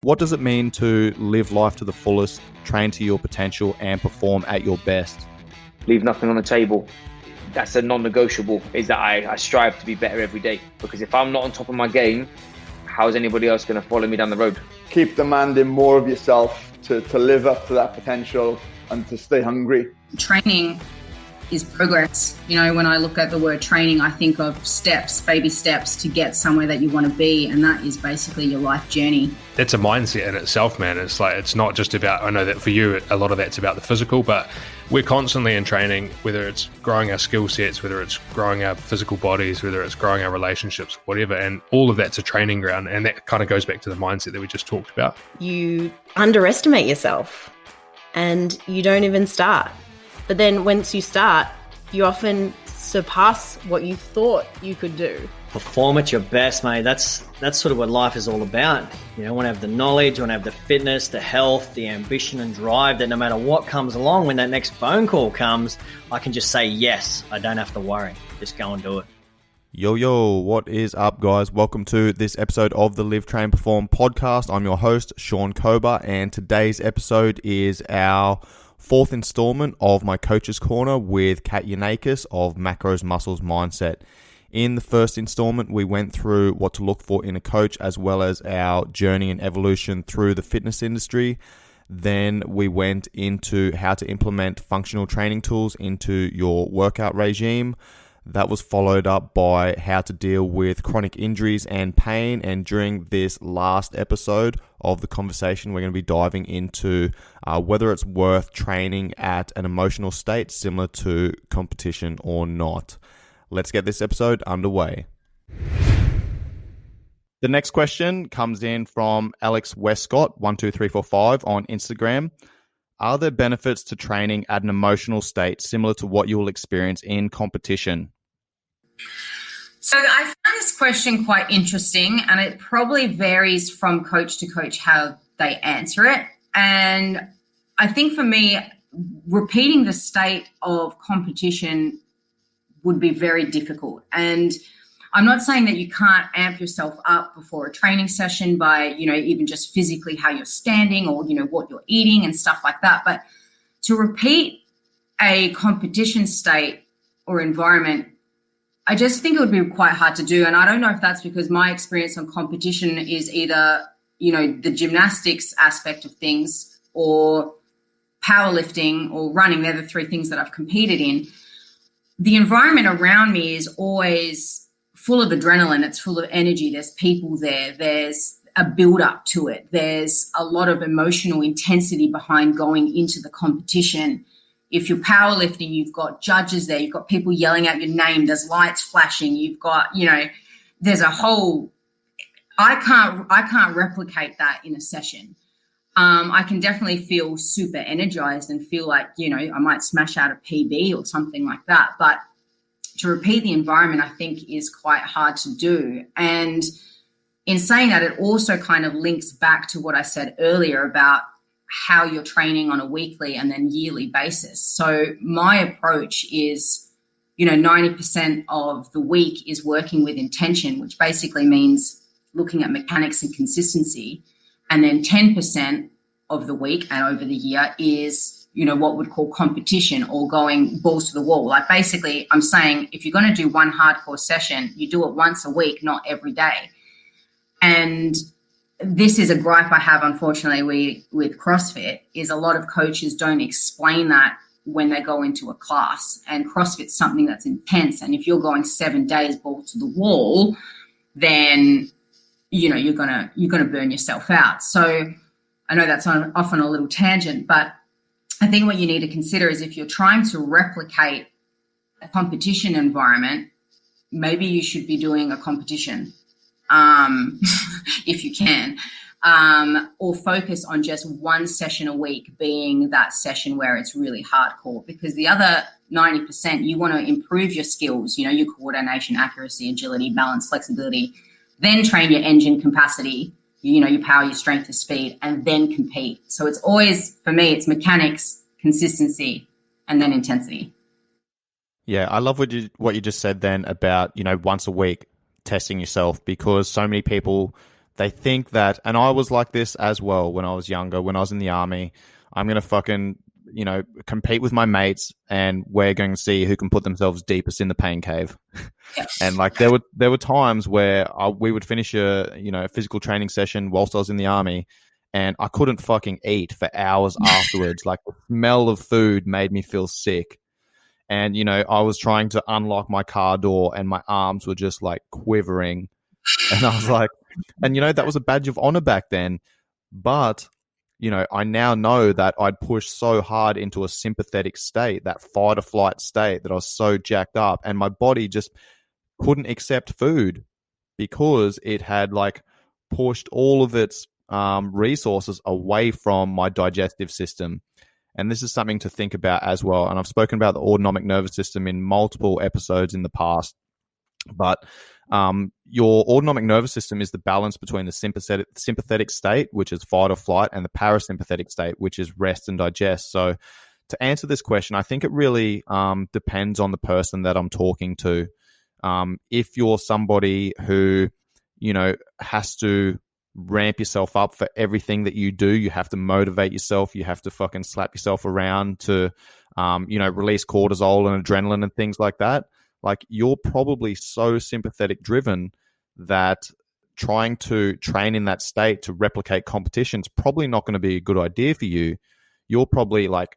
What does it mean to live life to the fullest, train to your potential, and perform at your best? Leave nothing on the table. That's a non-negotiable, is that I strive to be better every day. Because if I'm not on top of my game, how's anybody else going to follow me down the road? Keep demanding more of yourself to live up to that potential and to stay hungry. Training is progress. You know, when I look at the word training, I think of steps, baby steps to get somewhere that you want to be. And that is basically your life journey. It's a mindset in itself, man. It's like, it's not just about, I know that for you, a lot of that's about the physical, but we're constantly in training, whether it's growing our skill sets, whether it's growing our physical bodies, whether it's growing our relationships, whatever. And all of that's a training ground. And that kind of goes back to the mindset that we just talked about. You underestimate yourself and you don't even start. But then once you start, you often surpass what you thought you could do. Perform at your best, mate. That's sort of what life is all about. You know, I want to have the knowledge, I want to have the fitness, the health, the ambition and drive that no matter what comes along, when that next phone call comes, I can just say yes. I don't have to worry. Just go and do it. Yo, what is up, guys? Welcome to this episode of the Live, Train, Perform podcast. I'm your host, Sean Kober, and today's episode is our fourth installment of my Coach's Corner with Kat Yanakis of Macros Muscles Mindset. In the first installment, we went through what to look for in a coach, as well as our journey and evolution through the fitness industry. Then we went into how to implement functional training tools into your workout regime. That was followed up by how to deal with chronic injuries and pain. And during this last episode of the conversation, we're going to be diving into whether it's worth training at an emotional state similar to competition or not. Let's get this episode underway. The next question comes in from Alex Westcott, 12345 on Instagram. Are there benefits to training at an emotional state similar to what you will experience in competition? So I find this question quite interesting, and it probably varies from coach to coach how they answer it. And I think for me, repeating the state of competition would be very difficult. And I'm not saying that you can't amp yourself up before a training session by, even just physically how you're standing or, what you're eating and stuff like that. But to repeat a competition state or environment, I just think it would be quite hard to do. And I don't know if that's because my experience on competition is either, the gymnastics aspect of things or powerlifting or running. They're the three things that I've competed in. The environment around me is always full of adrenaline. It's full of energy. There's people there. There's a build up to it. There's a lot of emotional intensity behind going into the competition. If you're powerlifting, you've got judges there. You've got people yelling out your name. There's lights flashing. You've got, there's a whole, I can't replicate that in a session. I can definitely feel super energized and feel like, I might smash out a PB or something like that. But to repeat the environment, I think is quite hard to do. And in saying that, it also kind of links back to what I said earlier about how you're training on a weekly and then yearly basis. So my approach is, 90% of the week is working with intention, which basically means looking at mechanics and consistency. And then 10% of the week and over the year is, what we'd call competition or going balls to the wall. Like basically I'm saying, if you're going to do one hardcore session, you do it once a week, not every day. And this is a gripe I have, unfortunately, with CrossFit, is a lot of coaches don't explain that when they go into a class. And CrossFit's something that's intense. And if you're going 7 days balls to the wall, then you're gonna burn yourself out. So I know that's often a little tangent, but I think what you need to consider is if you're trying to replicate a competition environment, maybe you should be doing a competition, if you can, or focus on just one session a week being that session where it's really hardcore, because the other 90%, you want to improve your skills, your coordination, accuracy, agility, balance, flexibility, then train your engine capacity, your power, your strength, your speed, and then compete. So it's always, for me, it's mechanics, consistency, and then intensity. Yeah, I love what you just said then about, once a week testing yourself, because so many people they think that, and I was like this as well when I was younger, when I was in the army. I'm going to fucking, compete with my mates, and we're going to see who can put themselves deepest in the pain cave. And like there were times where we would finish a physical training session whilst I was in the army, and I couldn't fucking eat for hours afterwards. Like the smell of food made me feel sick. And, I was trying to unlock my car door and my arms were just like quivering. And I was like, and, that was a badge of honor back then. But, I now know that I'd pushed so hard into a sympathetic state, that fight or flight state, that I was so jacked up, and my body just couldn't accept food because it had like pushed all of its resources away from my digestive system. And this is something to think about as well. And I've spoken about the autonomic nervous system in multiple episodes in the past. But your autonomic nervous system is the balance between the sympathetic state, which is fight or flight, and the parasympathetic state, which is rest and digest. So to answer this question, I think it really depends on the person that I'm talking to. If you're somebody who, has to ramp yourself up for everything that you do, you have to motivate yourself, you have to fucking slap yourself around to, release cortisol and adrenaline and things like that. Like, you're probably so sympathetic driven that trying to train in that state to replicate competition is probably not going to be a good idea for you. You're probably like,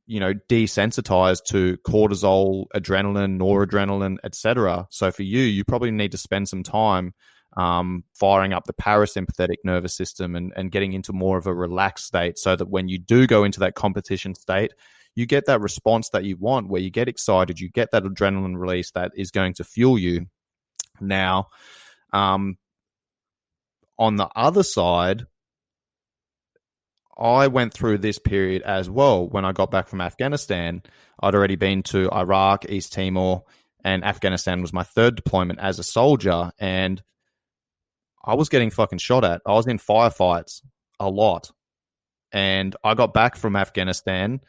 desensitized to cortisol, adrenaline, noradrenaline, etc. So for you probably need to spend some time firing up the parasympathetic nervous system and getting into more of a relaxed state, so that when you do go into that competition state, you get that response that you want, where you get excited, you get that adrenaline release that is going to fuel you. Now, on the other side, I went through this period as well. When I got back from Afghanistan, I'd already been to Iraq, East Timor, and Afghanistan was my third deployment as a soldier. And I was getting fucking shot at. I was in firefights a lot. And I got back from Afghanistan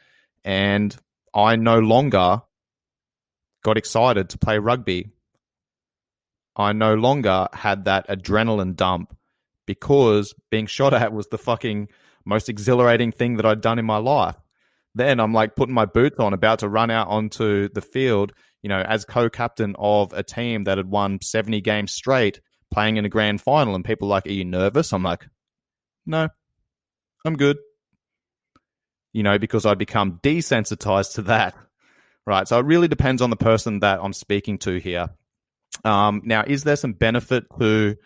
and I no longer got excited to play rugby. I no longer had that adrenaline dump because being shot at was the fucking most exhilarating thing that I'd done in my life. Then I'm like putting my boots on, about to run out onto the field, as co-captain of a team that had won 70 games straight, playing in a grand final, and people are like, "Are you nervous?" I'm like, "No, I'm good." Because I'd become desensitized to that. Right. So it really depends on the person that I'm speaking to here. Now, is there some benefit to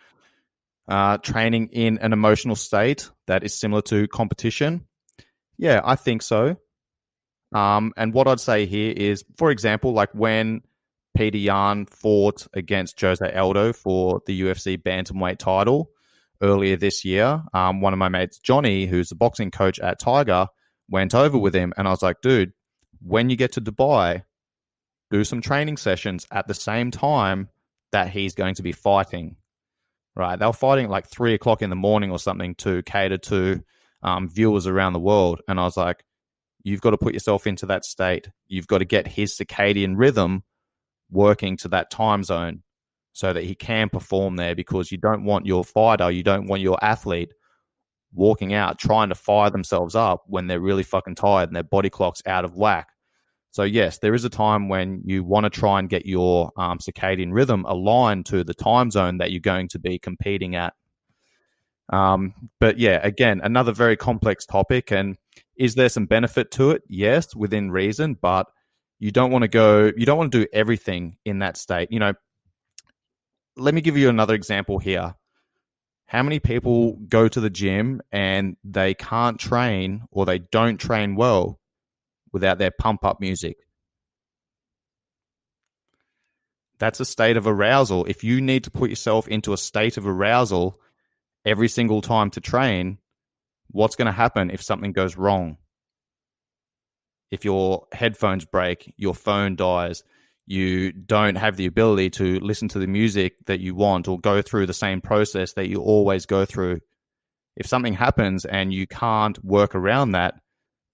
training in an emotional state that is similar to competition? Yeah, I think so. And what I'd say here is, for example, like when Peter Yan fought against Jose Aldo for the UFC bantamweight title earlier this year, one of my mates, Johnny, who's the boxing coach at Tiger, went over with him, and I was like, dude, when you get to Dubai, do some training sessions at the same time that he's going to be fighting. Right? They were fighting at like 3 o'clock in the morning or something to cater to viewers around the world. And I was like, you've got to put yourself into that state. You've got to get his circadian rhythm working to that time zone so that he can perform there, because you don't want your fighter, you don't want your athlete walking out trying to fire themselves up when they're really fucking tired and their body clock's out of whack. So yes, there is a time when you want to try and get your circadian rhythm aligned to the time zone that you're going to be competing at. But yeah, again, another very complex topic. And is there some benefit to it? Yes, within reason, but you don't want to do everything in that state. Let me give you another example here. How many people go to the gym and they can't train, or they don't train well, without their pump-up music? That's a state of arousal. If you need to put yourself into a state of arousal every single time to train, what's going to happen if something goes wrong? If your headphones break, your phone dies, you don't have the ability to listen to the music that you want or go through the same process that you always go through. If something happens and you can't work around that,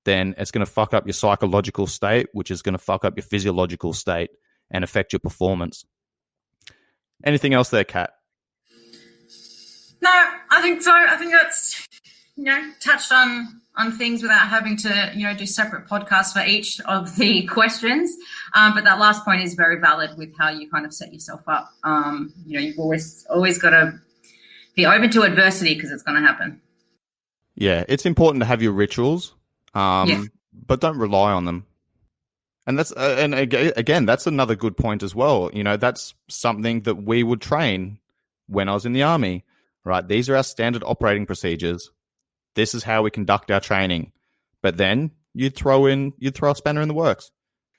then it's going to fuck up your psychological state, which is going to fuck up your physiological state and affect your performance. Anything else there, Kat? No, I think so. I think that's, touched on things without having to, do separate podcasts for each of the questions. But that last point is very valid with how you kind of set yourself up. You've always got to be open to adversity because it's going to happen. Yeah, it's important to have your rituals, but don't rely on them. And that's and again, that's another good point as well. That's something that we would train when I was in the army, right? These are our standard operating procedures. This is how we conduct our training. But then you'd throw a spanner in the works.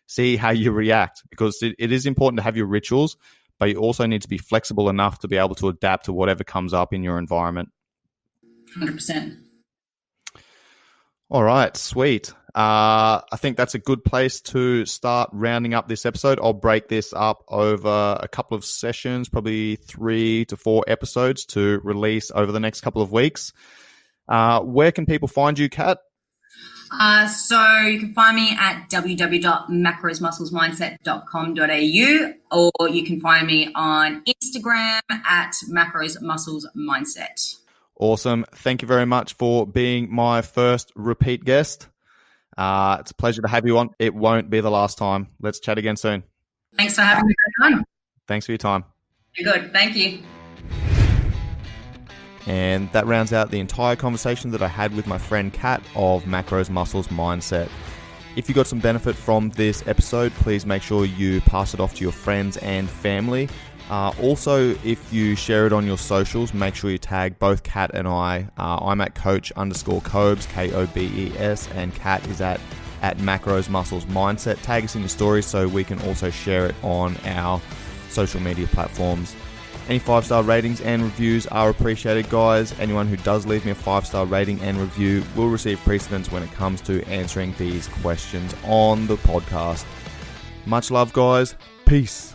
See how you react, because it is important to have your rituals, but you also need to be flexible enough to be able to adapt to whatever comes up in your environment. 100%. All right, sweet. I think that's a good place to start rounding up this episode. I'll break this up over a couple of sessions, probably 3 to 4 episodes to release over the next couple of weeks. Where can people find you, Kat? So you can find me at www.macrosmusclesmindset.com.au, or you can find me on Instagram at macrosmusclesmindset. Awesome. Thank you very much for being my first repeat guest. It's a pleasure to have you on. It won't be the last time. Let's chat again soon. Thanks for having me on. Thanks for your time. You're good. Thank you. And that rounds out the entire conversation that I had with my friend Kat of Macros Muscles Mindset. If you got some benefit from this episode, please make sure you pass it off to your friends and family. Also, if you share it on your socials, make sure you tag both Kat and I. I'm at coach_Kobes, Kobes, and Kat is at Macros Muscles Mindset. Tag us in your stories so we can also share it on our social media platforms. Any 5-star ratings and reviews are appreciated, guys. Anyone who does leave me a 5-star rating and review will receive precedence when it comes to answering these questions on the podcast. Much love, guys. Peace.